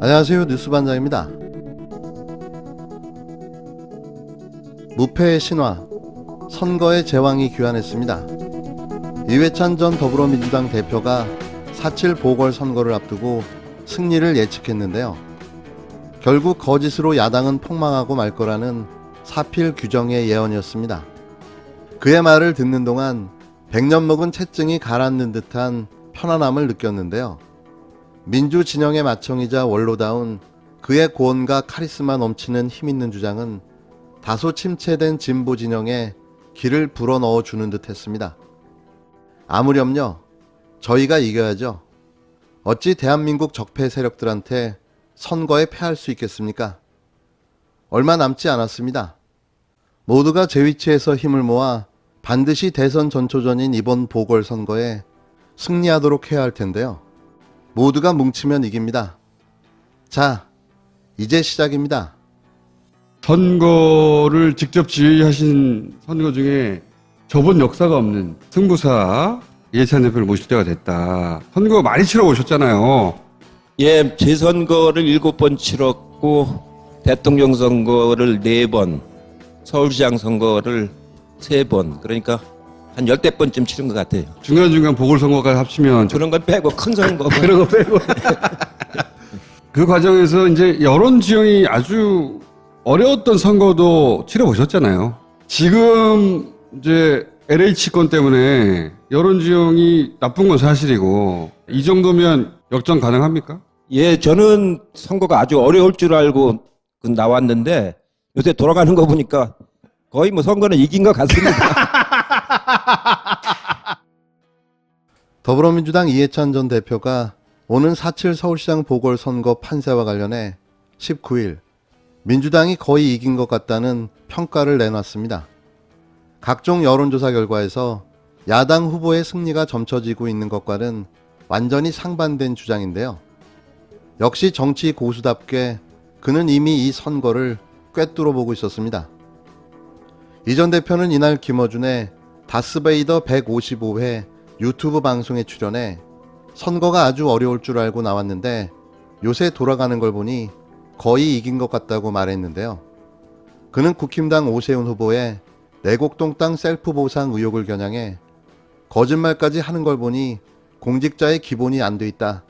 안녕하세요. 뉴스반장입니다. 무패의 신화, 선거의 제왕이 귀환했습니다. 이회찬 전 더불어민주당 대표가 4.7 보궐선거를 앞두고 승리를 예측했는데요. 결국 거짓으로 야당은 폭망하고 말 거라는 사필 규정의 예언이었습니다. 그의 말을 듣는 동안 100년 먹은 채증이 가라앉는 듯한 편안함을 느꼈는데요. 민주 진영의 맏형이자 원로다운 그의 고언과 카리스마 넘치는 힘있는 주장은 다소 침체된 진보 진영에 길을 불어넣어 주는 듯 했습니다. 아무렴요, 저희가 이겨야죠. 어찌 대한민국 적폐 세력들한테 선거에 패할 수 있겠습니까? 얼마 남지 않았습니다. 모두가 제 위치에서 힘을 모아 반드시 대선 전초전인 이번 보궐선거에 승리하도록 해야 할 텐데요. 모두가 뭉치면 이깁니다. 자, 이제 시작입니다. 선거를 직접 지휘하신 선거 중에 저번 역사가 없는 승부사 이해찬 대표를 모실 때가 됐다. 선거 많이 치러 오셨잖아요. 예, 재선거를 7번 치렀고 대통령 선거를 4번, 서울시장 선거를 3번, 그러니까 한 10대번쯤 치른 것 같아요. 중간중간 보궐선거까지 합치면 그런 건 빼고 큰 선거. 그런 거 빼고. 그 과정에서 이제 여론 지형이 아주 어려웠던 선거도 치러보셨잖아요. 지금 이제 LH건 때문에 여론 지형이 나쁜 건 사실이고 이 정도면 역전 가능합니까? 예, 저는 선거가 아주 어려울 줄 알고 나왔는데 요새 돌아가는 거 보니까 거의 뭐 선거는 이긴 것 같습니다. 더불어민주당 이해찬 전 대표가 오는 4.7 서울시장 보궐선거 판세와 관련해 19일 민주당이 거의 이긴 것 같다는 평가를 내놨습니다. 각종 여론조사 결과에서 야당 후보의 승리가 점쳐지고 있는 것과는 완전히 상반된 주장인데요. 역시 정치 고수답게 그는 이미 이 선거를 꿰뚫어 보고 있었습니다. 이 전 대표는 이날 김어준의 다스베이더 155회 유튜브 방송에 출연해 선거가 아주 어려울 줄 알고 나왔는데 요새 돌아가는 걸 보니 거의 이긴 것 같다고 말했는데요. 그는 국힘당 오세훈 후보의 내곡동 땅 셀프 보상 의혹을 겨냥해 거짓말까지 하는 걸 보니 공직자의 기본이 안 돼 있다.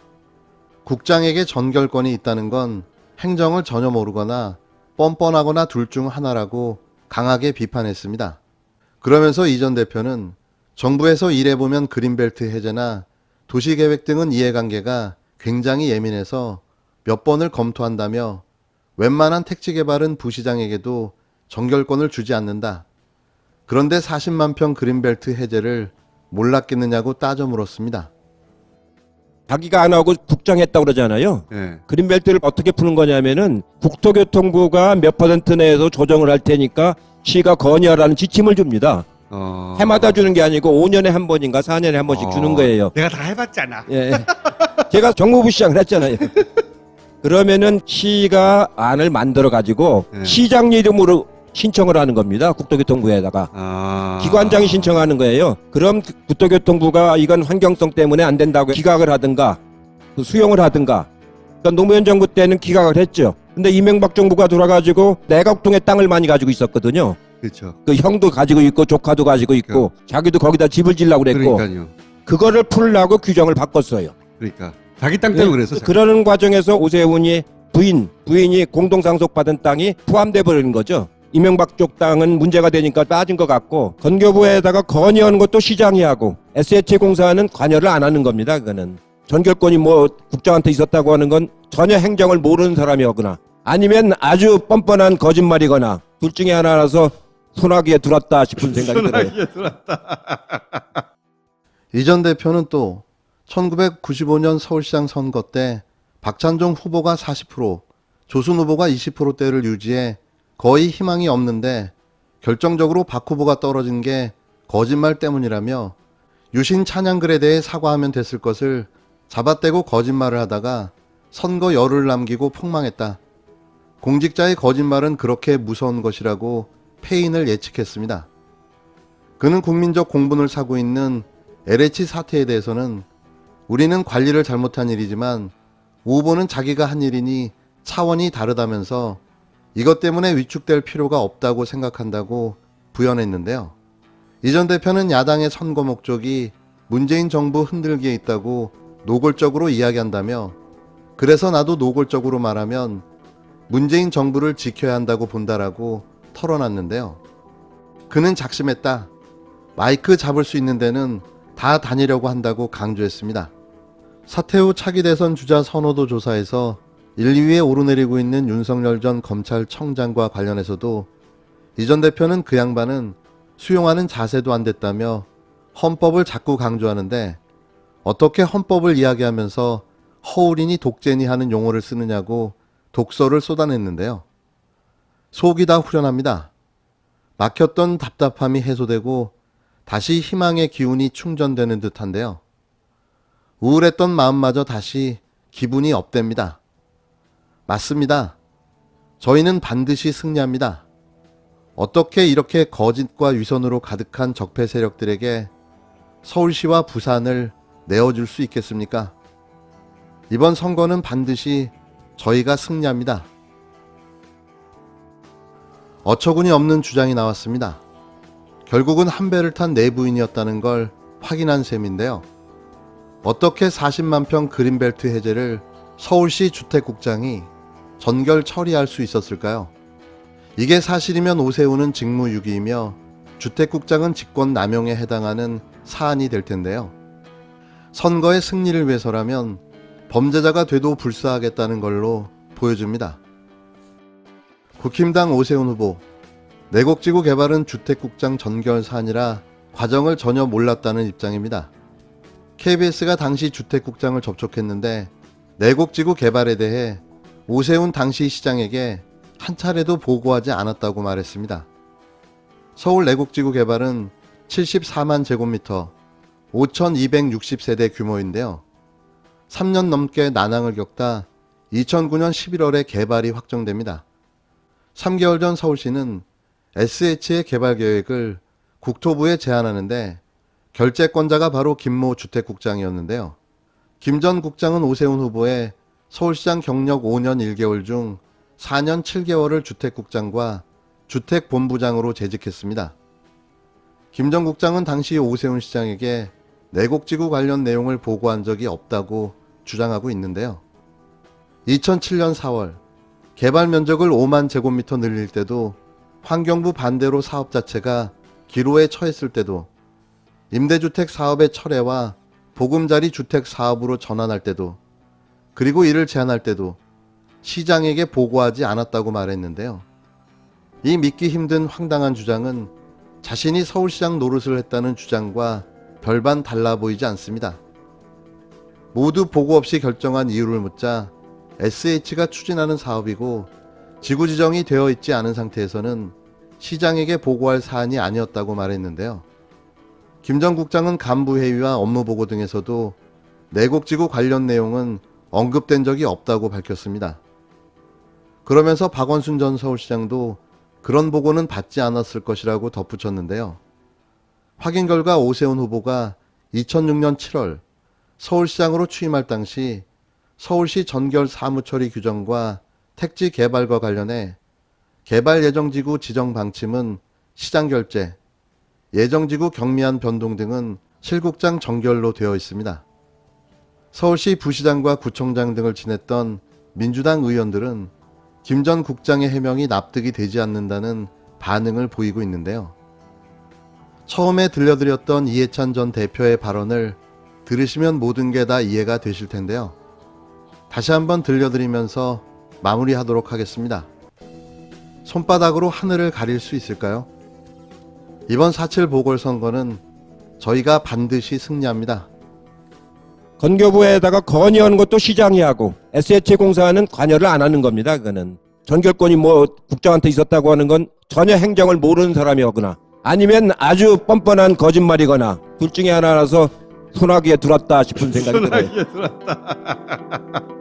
국장에게 전결권이 있다는 건 행정을 전혀 모르거나 뻔뻔하거나 둘 중 하나라고 강하게 비판했습니다. 그러면서 이 전 대표는 정부에서 일해보면 그린벨트 해제나 도시계획 등은 이해관계가 굉장히 예민해서 몇 번을 검토한다며 웬만한 택지개발은 부시장에게도 전결권을 주지 않는다. 그런데 40만 평 그린벨트 해제를 몰랐겠느냐고 따져 물었습니다. 자기가 안 하고 국장했다고 그러잖아요. 네. 그린벨트를 어떻게 푸는 거냐면은 국토교통부가 몇 퍼센트 내에서 조정을 할 테니까 시가 건의하라는 지침을 줍니다. 해마다 주는 게 아니고 5년에 한 번인가 4년에 한 번씩 주는 거예요. 내가 다 해봤잖아. 예. 제가 정무부 시장을 했잖아요. 그러면은 시가 안을 만들어 가지고 네. 시장 이름으로 신청을 하는 겁니다. 국토교통부에다가. 기관장이 신청하는 거예요. 그럼 국토교통부가 이건 환경성 때문에 안 된다고 기각을 하든가 수용을 하든가. 그러니까 노무현 정부 때는 기각을 했죠. 근데 이명박 정부가 돌아가지고 내곡동에 땅을 많이 가지고 있었거든요. 그렇죠. 그 형도 가지고 있고 조카도 가지고 있고 자기도 거기다 집을 지려고 그랬고 그러니까요. 그거를 풀려고 규정을 바꿨어요. 그러니까 자기 땅 때문에 그래서. 그러는 과정에서 오세훈이 부인이 공동상속받은 땅이 포함돼 버리는 거죠. 이명박 쪽 땅은 문제가 되니까 빠진 것 같고 건교부에다가 건의하는 것도 시장이 하고 SH공사는 관여를 안 하는 겁니다. 그거는 전결권이 뭐 국장한테 있었다고 하는 건 전혀 행정을 모르는 사람이거나 아니면 아주 뻔뻔한 거짓말이거나 둘 중에 하나라서 소나기에 들었다 싶은 생각이 들어요. 이 전 대표는 또 1995년 서울시장 선거 때 박찬종 후보가 40%, 조순 후보가 20%대를 유지해 거의 희망이 없는데 결정적으로 박 후보가 떨어진 게 거짓말 때문이라며 유신 찬양글에 대해 사과하면 됐을 것을 잡아떼고 거짓말을 하다가 선거 열흘 남기고 폭망했다. 공직자의 거짓말은 그렇게 무서운 것이라고 패인을 예측했습니다. 그는 국민적 공분을 사고 있는 LH 사태에 대해서는 우리는 관리를 잘못한 일이지만 우 후보는 자기가 한 일이니 차원이 다르다면서 이것 때문에 위축될 필요가 없다고 생각한다고 부연했는데요. 이 전 대표는 야당의 선거 목적이 문재인 정부 흔들기에 있다고 노골적으로 이야기한다며 그래서 나도 노골적으로 말하면 문재인 정부를 지켜야 한다고 본다라고 털어놨는데요. 그는 작심했다. 마이크 잡을 수 있는 데는 다 다니려고 한다고 강조했습니다. 사퇴 후 차기 대선 주자 선호도 조사에서 1, 2위에 오르내리고 있는 윤석열 전 검찰청장과 관련해서도 이 전 대표는 그 양반은 수용하는 자세도 안 됐다며 헌법을 자꾸 강조하는데 어떻게 헌법을 이야기하면서 허울이니 독재니 하는 용어를 쓰느냐고 독서를 쏟아냈는데요. 속이 다 후련합니다. 막혔던 답답함이 해소되고 다시 희망의 기운이 충전되는 듯한데요. 우울했던 마음마저 다시 기분이 업됩니다. 맞습니다. 저희는 반드시 승리합니다. 어떻게 이렇게 거짓과 위선으로 가득한 적폐 세력들에게 서울시와 부산을 내어줄 수 있겠습니까? 이번 선거는 반드시 저희가 승리합니다. 어처구니 없는 주장이 나왔습니다. 결국은 한 배를 탄 내부인이었다는 걸 확인한 셈인데요. 어떻게 40만 평 그린벨트 해제를 서울시 주택국장이 전결 처리할 수 있었을까요? 이게 사실이면 오세훈은 직무유기이며 주택국장은 직권 남용에 해당하는 사안이 될 텐데요. 선거의 승리를 위해서라면 범죄자가 돼도 불사하겠다는 걸로 보여줍니다. 국힘당 오세훈 후보, 내곡지구 개발은 주택국장 전결 사안이라 과정을 전혀 몰랐다는 입장입니다. KBS가 당시 주택국장을 접촉했는데 내곡지구 개발에 대해 오세훈 당시 시장에게 한 차례도 보고하지 않았다고 말했습니다. 서울 내곡지구 개발은 74만 제곱미터, 5,260세대 규모인데요. 3년 넘게 난항을 겪다 2009년 11월에 개발이 확정됩니다. 3개월 전 서울시는 SH의 개발 계획을 국토부에 제안하는데 결재권자가 바로 김모 주택국장이었는데요. 김 전 국장은 오세훈 후보의 서울시장 경력 5년 1개월 중 4년 7개월을 주택국장과 주택본부장으로 재직했습니다. 김 전 국장은 당시 오세훈 시장에게 내곡지구 관련 내용을 보고한 적이 없다고 주장하고 있는데요. 2007년 4월 개발 면적을 5만 제곱미터 늘릴 때도 환경부 반대로 사업 자체가 기로에 처했을 때도 임대주택 사업의 철회와 보금자리 주택 사업으로 전환할 때도 그리고 이를 제한할 때도 시장에게 보고하지 않았다고 말했는데요. 이 믿기 힘든 황당한 주장은 자신이 서울시장 노릇을 했다는 주장과 별반 달라 보이지 않습니다. 모두 보고 없이 결정한 이유를 묻자 SH가 추진하는 사업이고 지구 지정이 되어 있지 않은 상태에서는 시장에게 보고할 사안이 아니었다고 말했는데요. 김 전 국장은 간부회의와 업무보고 등에서도 내곡지구 관련 내용은 언급된 적이 없다고 밝혔습니다. 그러면서 박원순 전 서울시장도 그런 보고는 받지 않았을 것이라고 덧붙였는데요. 확인 결과 오세훈 후보가 2006년 7월 서울시장으로 취임할 당시 서울시 전결 사무처리 규정과 택지 개발과 관련해 개발 예정지구 지정 방침은 시장 결재, 예정지구 경미한 변동 등은 실국장 정결로 되어 있습니다. 서울시 부시장과 구청장 등을 지냈던 민주당 의원들은 김 전 국장의 해명이 납득이 되지 않는다는 반응을 보이고 있는데요. 처음에 들려드렸던 이해찬 전 대표의 발언을 들으시면 모든 게 다 이해가 되실 텐데요. 다시 한번 들려드리면서 마무리하도록 하겠습니다. 손바닥으로 하늘을 가릴 수 있을까요? 이번 4.7 보궐선거는 저희가 반드시 승리합니다. 건교부에다가 건의하는 것도 시장이 하고 SH공사는 관여를 안 하는 겁니다. 그거는 전결권이 뭐 국장한테 있었다고 하는 건 전혀 행정을 모르는 사람이거나 아니면 아주 뻔뻔한 거짓말이거나 둘 중에 하나라서 소나기에 들었다 싶은 생각이 들어요. 소나기에 들었다.